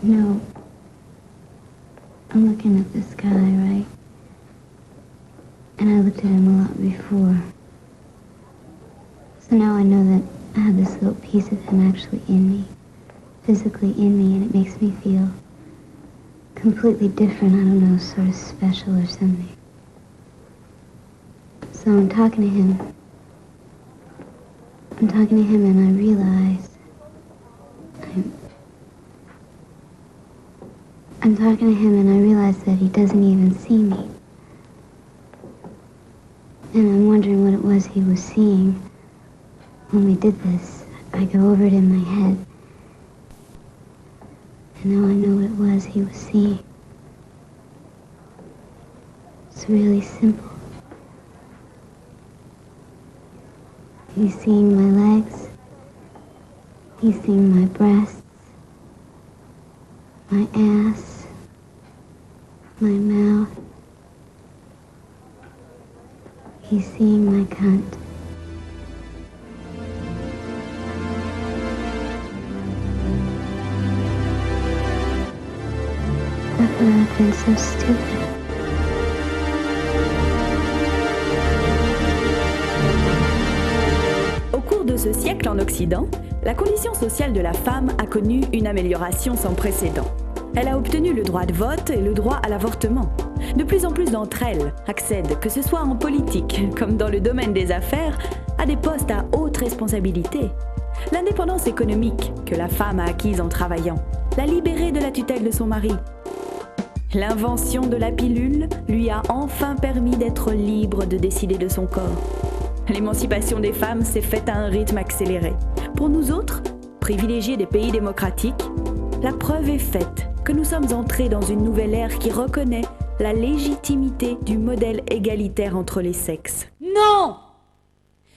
No. I'm looking at the sky, right? And I looked at him a lot before. So now I know that I have this little piece of him actually in me. Physically in me, and it makes me feel completely different. I don't know, sort of special or something. So I'm talking to him. And I realize I'm talking to him and I realize that he doesn't even see me. And I'm wondering what it was he was seeing when we did this. I go over it in my head. And now I know what it was he was seeing. It's really simple. He's seeing my legs. He's seeing my breasts, my ass, my mouth. He's seeing my cunt. I thought I'd been so stupid. Au cours de ce siècle en Occident, la condition sociale de la femme a connu une amélioration sans précédent. Elle a obtenu le droit de vote et le droit à l'avortement. De plus en plus d'entre elles accèdent, que ce soit en politique comme dans le domaine des affaires, à des postes à haute responsabilité. L'indépendance économique que la femme a acquise en travaillant l'a libérée de la tutelle de son mari. L'invention de la pilule lui a enfin permis d'être libre de décider de son corps. L'émancipation des femmes s'est faite à un rythme accéléré. Pour nous autres, privilégiés des pays démocratiques, la preuve est faite que nous sommes entrés dans une nouvelle ère qui reconnaît la légitimité du modèle égalitaire entre les sexes. Non!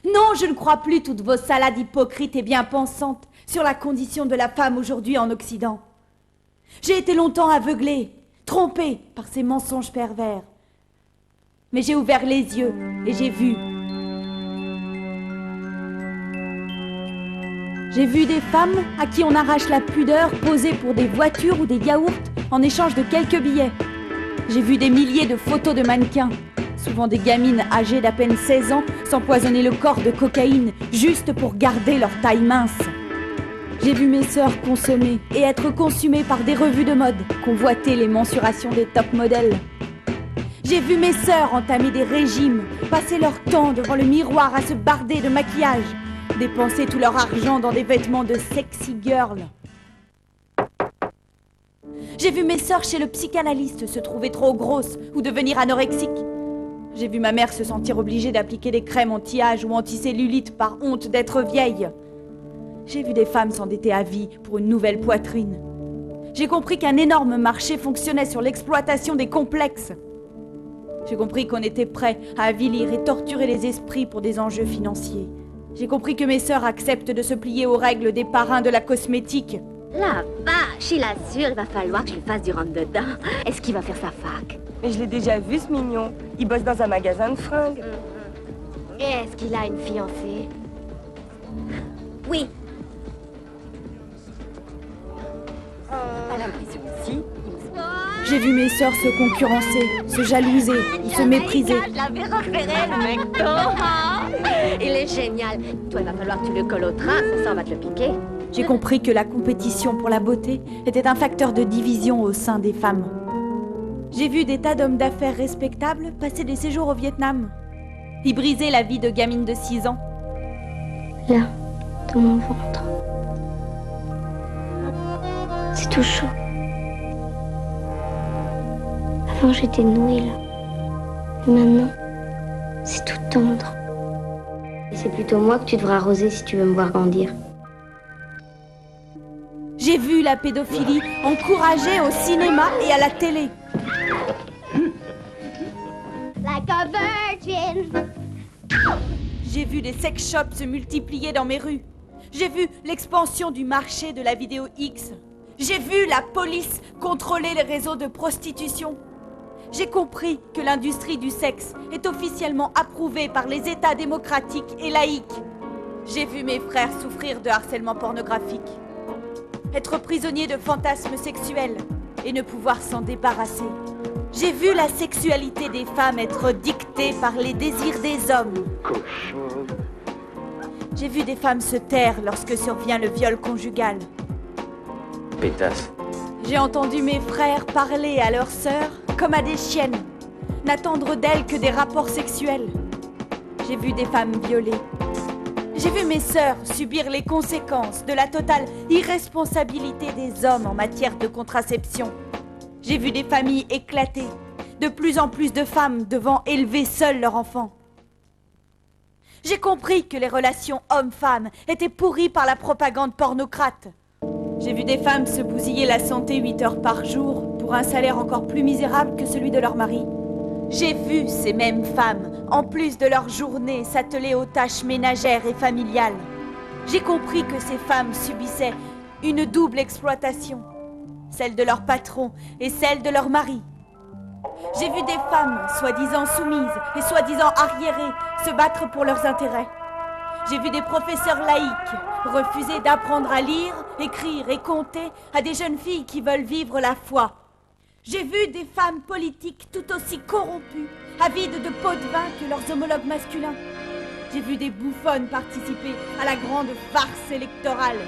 Non, je ne crois plus toutes vos salades hypocrites et bien pensantes sur la condition de la femme aujourd'hui en Occident. J'ai été longtemps aveuglée, trompée par ces mensonges pervers. Mais j'ai ouvert les yeux et j'ai vu. J'ai vu des femmes à qui on arrache la pudeur posées pour des voitures ou des yaourts en échange de quelques billets. J'ai vu des milliers de photos de mannequins, souvent des gamines âgées d'à peine 16 ans, s'empoisonner le corps de cocaïne juste pour garder leur taille mince. J'ai vu mes sœurs consommer et être consumées par des revues de mode, convoiter les mensurations des top modèles. J'ai vu mes sœurs entamer des régimes, passer leur temps devant le miroir à se barder de maquillage, dépenser tout leur argent dans des vêtements de sexy girl. J'ai vu mes sœurs chez le psychanalyste se trouver trop grosses ou devenir anorexiques. J'ai vu ma mère se sentir obligée d'appliquer des crèmes anti-âge ou anticellulite par honte d'être vieille. J'ai vu des femmes s'endetter à vie pour une nouvelle poitrine. J'ai compris qu'un énorme marché fonctionnait sur l'exploitation des complexes. J'ai compris qu'on était prêt à avilir et torturer les esprits pour des enjeux financiers. J'ai compris que mes sœurs acceptent de se plier aux règles des parrains de la cosmétique. La vache, il assure, il va falloir que je lui fasse du rentre-dedans. Est-ce qu'il va faire sa fac? Mais je l'ai déjà vu, ce mignon. Il bosse dans un magasin de fringues. Et est-ce qu'il a une fiancée? Oui. À la prison aussi. J'ai vu mes sœurs se concurrencer, se jalouser ou se mépriser. Je l'avais repéré, le mec. Il est génial. Toi, il va falloir que tu le colles au train, ça on va te le piquer. J'ai compris que la compétition pour la beauté était un facteur de division au sein des femmes. J'ai vu des tas d'hommes d'affaires respectables passer des séjours au Vietnam, y briser la vie de gamines de 6 ans. Là, dans mon ventre. C'est tout chaud. Avant, j'étais nouée là. Et maintenant, c'est tout tendre. Et c'est plutôt moi que tu devras arroser si tu veux me voir grandir. J'ai vu la pédophilie encouragée au cinéma et à la télé. Like a virgin. J'ai vu des sex shops se multiplier dans mes rues. J'ai vu l'expansion du marché de la vidéo X. J'ai vu la police contrôler les réseaux de prostitution. J'ai compris que l'industrie du sexe est officiellement approuvée par les États démocratiques et laïques. J'ai vu mes frères souffrir de harcèlement pornographique. être prisonnier de fantasmes sexuels et ne pouvoir s'en débarrasser. J'ai vu la sexualité des femmes être dictée par les désirs des hommes. Cochonne. J'ai vu des femmes se taire lorsque survient le viol conjugal. Pétasse. J'ai entendu mes frères parler à leurs sœurs comme à des chiennes, n'attendre d'elles que des rapports sexuels. J'ai vu des femmes violées. J'ai vu mes sœurs subir les conséquences de la totale irresponsabilité des hommes en matière de contraception. J'ai vu des familles éclater, de plus en plus de femmes devant élever seules leurs enfants. J'ai compris que les relations hommes-femmes étaient pourries par la propagande pornocrate. J'ai vu des femmes se bousiller la santé 8 heures par jour pour un salaire encore plus misérable que celui de leur mari. J'ai vu ces mêmes femmes, en plus de leur journée, s'atteler aux tâches ménagères et familiales. J'ai compris que ces femmes subissaient une double exploitation, celle de leur patron et celle de leur mari. J'ai vu des femmes, soi-disant soumises et soi-disant arriérées, se battre pour leurs intérêts. J'ai vu des professeurs laïcs refuser d'apprendre à lire, écrire et compter à des jeunes filles qui veulent vivre la foi. J'ai vu des femmes politiques tout aussi corrompues, avides de pots de vin que leurs homologues masculins. J'ai vu des bouffonnes participer à la grande farce électorale.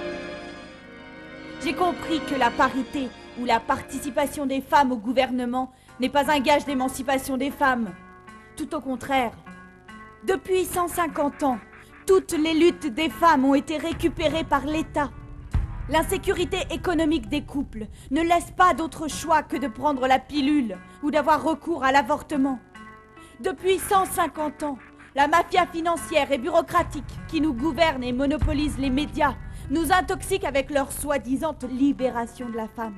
J'ai compris que la parité ou la participation des femmes au gouvernement n'est pas un gage d'émancipation des femmes. Tout au contraire. Depuis 150 ans, toutes les luttes des femmes ont été récupérées par l'État. L'insécurité économique des couples ne laisse pas d'autre choix que de prendre la pilule ou d'avoir recours à l'avortement. Depuis 150 ans, la mafia financière et bureaucratique qui nous gouverne et monopolise les médias nous intoxique avec leur soi-disant libération de la femme.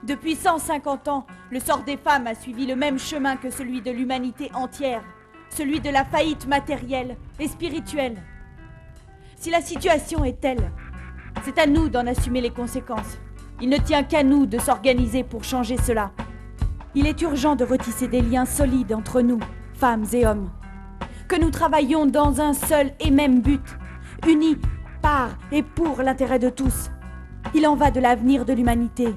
Depuis 150 ans, le sort des femmes a suivi le même chemin que celui de l'humanité entière, celui de la faillite matérielle et spirituelle. Si la situation est telle, c'est à nous d'en assumer les conséquences. Il ne tient qu'à nous de s'organiser pour changer cela. Il est urgent de retisser des liens solides entre nous, femmes et hommes. Que nous travaillions dans un seul et même but, unis par et pour l'intérêt de tous. Il en va de l'avenir de l'humanité.